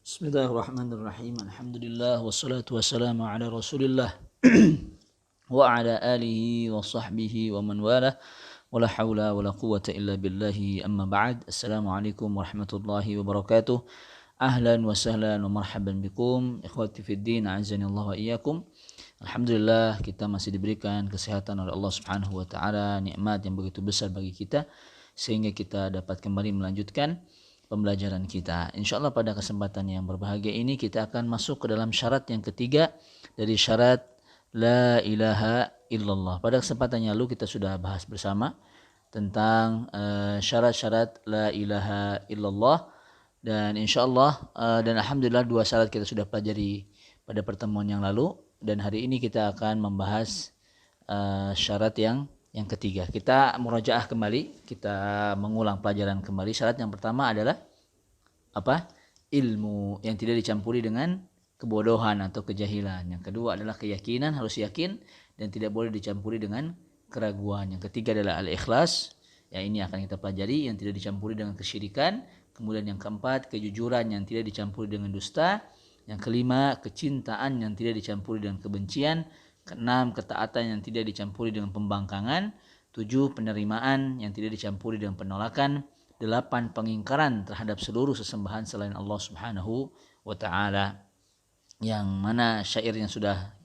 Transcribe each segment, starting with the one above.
Bismillahirrahmanirrahim. Alhamdulillah wassalatu wassalamu ala Rasulillah wa ala alihi wa sahbihi wa man walah. Wala haula wala quwwata illa billahi amma ba'd. Assalamualaikum warahmatullahi wabarakatuh. Ahlan wa sahlan wa marhaban bikum ikhwati fid din, a'azzani Allah wa iyyakum. Alhamdulillah kita masih diberikan kesehatan oleh Allah Subhanahu wa taala, nikmat yang begitu besar bagi kita sehingga kita dapat kembali melanjutkan pembelajaran kita. InsyaAllah pada kesempatan yang berbahagia ini kita akan masuk ke dalam syarat yang ketiga dari syarat La ilaha illallah. Pada kesempatan yang lalu kita sudah bahas bersama tentang syarat-syarat La ilaha illallah. Dan insyaAllah dan alhamdulillah dua syarat kita sudah pelajari pada pertemuan yang lalu. Dan hari ini kita akan membahas syarat yang ketiga. Kita murajaah kembali, kita mengulang pelajaran kembali. Syarat yang pertama adalah apa? Ilmu yang tidak dicampuri dengan kebodohan atau kejahilan. Yang kedua adalah keyakinan, harus yakin dan tidak boleh dicampuri dengan keraguan. Yang ketiga adalah al-ikhlas. Ya, ini akan kita pelajari, yang tidak dicampuri dengan kesyirikan. Kemudian yang keempat, kejujuran yang tidak dicampuri dengan dusta. Yang kelima, kecintaan yang tidak dicampuri dengan kebencian. Keenam, ketaatan yang tidak dicampuri dengan pembangkangan. 7, penerimaan yang tidak dicampuri dengan penolakan. 8, pengingkaran terhadap seluruh sesembahan selain Allah Subhanahu wa taala. Yang mana syairnya sudah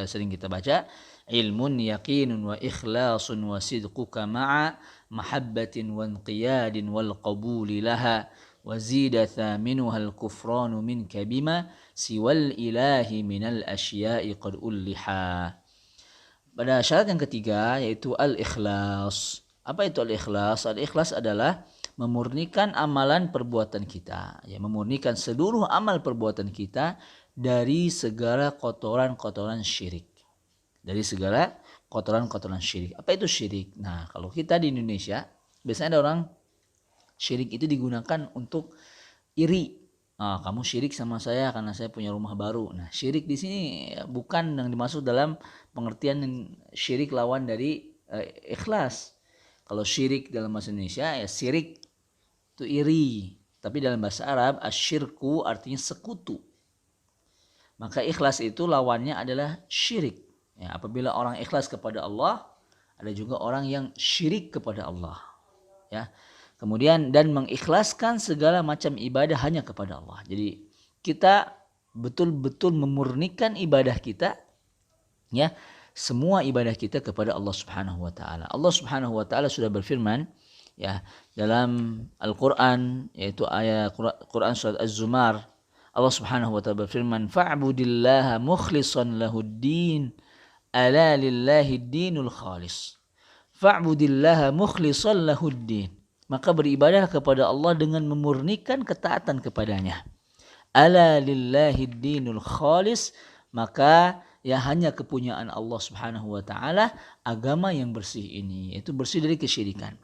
sering kita baca, ilmun yaqinun wa ikhlasun wa sidquka ma'a mahabbatin wa inqiyadin wal qabuli laha wa zida thaminuha al kufranu minka bima siwal ilahi minal asya'i qad ulliha. Pada syarat yang ketiga yaitu al-ikhlas. Apa itu al-ikhlas? Al-ikhlas adalah memurnikan amalan perbuatan kita, ya, memurnikan seluruh amal perbuatan kita dari segala kotoran-kotoran syirik. Dari segala kotoran-kotoran syirik. Apa itu syirik? Nah, kalau kita di Indonesia biasanya ada orang syirik itu digunakan untuk iri. Kamu syirik sama saya karena saya punya rumah baru. Nah, syirik di sini bukan yang dimaksud dalam pengertian syirik lawan dari ikhlas. Kalau syirik dalam bahasa Indonesia ya syirik itu iri. Tapi dalam bahasa Arab asyirku artinya sekutu. Maka ikhlas itu lawannya adalah syirik. Ya, apabila orang ikhlas kepada Allah, ada juga orang yang syirik kepada Allah. Ya. Kemudian dan mengikhlaskan segala macam ibadah hanya kepada Allah. Jadi kita betul-betul memurnikan ibadah kita, ya, semua ibadah kita kepada Allah Subhanahu wa taala. Allah Subhanahu wa taala sudah berfirman, ya, dalam Al-Qur'an, yaitu ayat Quran surat Az-Zumar. Allah Subhanahu wa taala berfirman, fa'budillaha mukhlishan lahuddin, ala lillahi dinul khalis. Fa'budillaha mukhlishan lahuddin. Maka beribadah kepada Allah dengan memurnikan ketaatan kepadanya. Ala lillahi dinul khalis, maka ya hanya kepunyaan Allah Subhanahu wa taala agama yang bersih ini, yaitu bersih dari kesyirikan.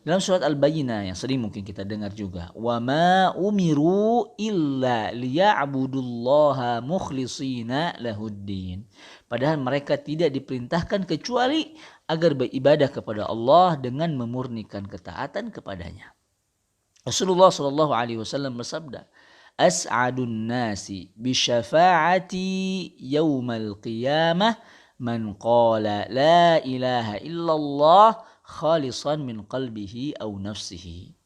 Dalam surat Al-Bayyinah yang sering mungkin kita dengar juga, wa ma umiru illa liya'budullaha mukhlishina lahuddin. Padahal mereka tidak diperintahkan kecuali agar beribadah kepada Allah dengan memurnikan ketaatan kepadanya. Rasulullah sallallahu alaihi wasallam bersabda, as'adun nasi bi syafa'ati yaumal qiyamah man qala la ilaha illallah khalisan min qalbihi aw nafsihi.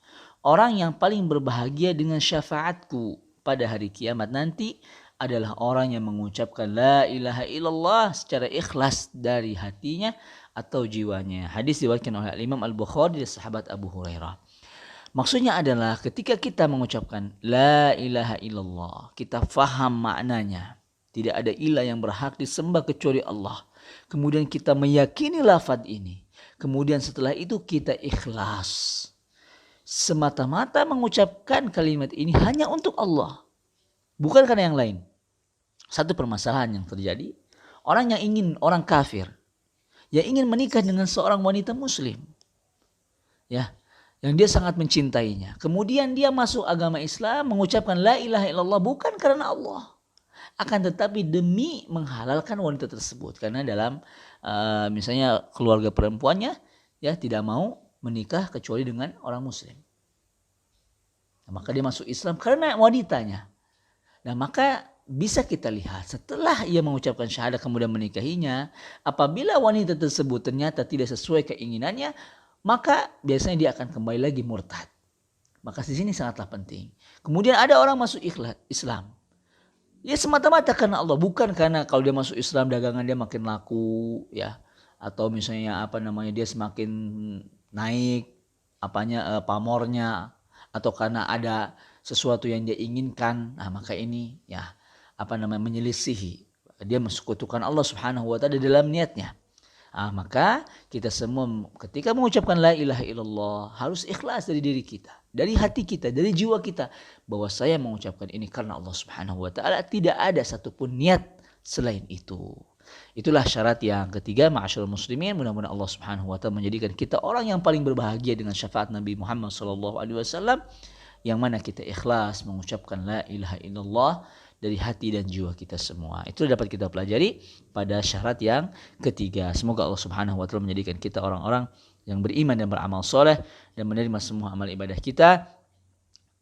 Orang yang paling berbahagia dengan syafaatku pada hari kiamat nanti adalah orang yang mengucapkan la ilaha illallah secara ikhlas dari hatinya atau jiwanya. Hadis diriwayatkan oleh Imam Al-Bukhari dari sahabat Abu Hurairah. Maksudnya adalah ketika kita mengucapkan la ilaha illallah, kita faham maknanya. Tidak ada ilah yang berhak disembah kecuali Allah. Kemudian kita meyakini lafaz ini. Kemudian setelah itu kita ikhlas. Semata-mata mengucapkan kalimat ini hanya untuk Allah. Bukan karena yang lain. Satu permasalahan yang terjadi. Orang kafir. Yang ingin menikah dengan seorang wanita muslim. Ya, yang dia sangat mencintainya. Kemudian dia masuk agama Islam mengucapkan la ilaha illallah bukan karena Allah. Akan tetapi demi menghalalkan wanita tersebut. Karena dalam misalnya keluarga perempuannya ya tidak mau menikah kecuali dengan orang muslim. Nah, maka dia masuk Islam karena wanitanya. Nah, maka bisa kita lihat setelah ia mengucapkan syahadat kemudian menikahinya, apabila wanita tersebut ternyata tidak sesuai keinginannya, maka biasanya dia akan kembali lagi murtad. Maka di sini sangatlah penting. Kemudian ada orang masuk Islam. Ya semata-mata karena Allah, bukan karena kalau dia masuk Islam dagangan dia makin laku ya, atau misalnya dia semakin naik pamornya, atau karena ada sesuatu yang dia inginkan. Nah, maka ini ya menyelisihi, dia mensekutukan Allah Subhanahu wa taala dalam niatnya. Maka kita semua ketika mengucapkan la ilaha illallah harus ikhlas dari diri kita, dari hati kita, dari jiwa kita, bahwa saya mengucapkan ini karena Allah Subhanahu wa taala, tidak ada satupun niat selain itu. Itulah syarat yang ketiga, ma'asyiral muslimin. Mudah-mudahan Allah Subhanahu wa taala menjadikan kita orang yang paling berbahagia dengan syafaat Nabi Muhammad sallallahu alaihi wasallam, yang mana kita ikhlas mengucapkan la ilaha illallah dari hati dan jiwa kita semua. Itu dapat kita pelajari pada syarat yang ketiga. Semoga Allah Subhanahu wa taala menjadikan kita orang-orang yang beriman dan beramal soleh dan menerima semua amal ibadah kita,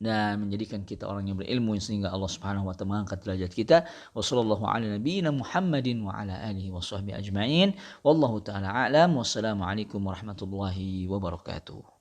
dan menjadikan kita orang yang berilmu sehingga Allah Subhanahu wa taala mengangkat derajat kita. Wassallallahu ala nabiyyina Muhammadin wa ala alihi washabbihi ajma'in. Wallahu taala a'lam. Wassalamu alaikum warahmatullahi wabarakatuh.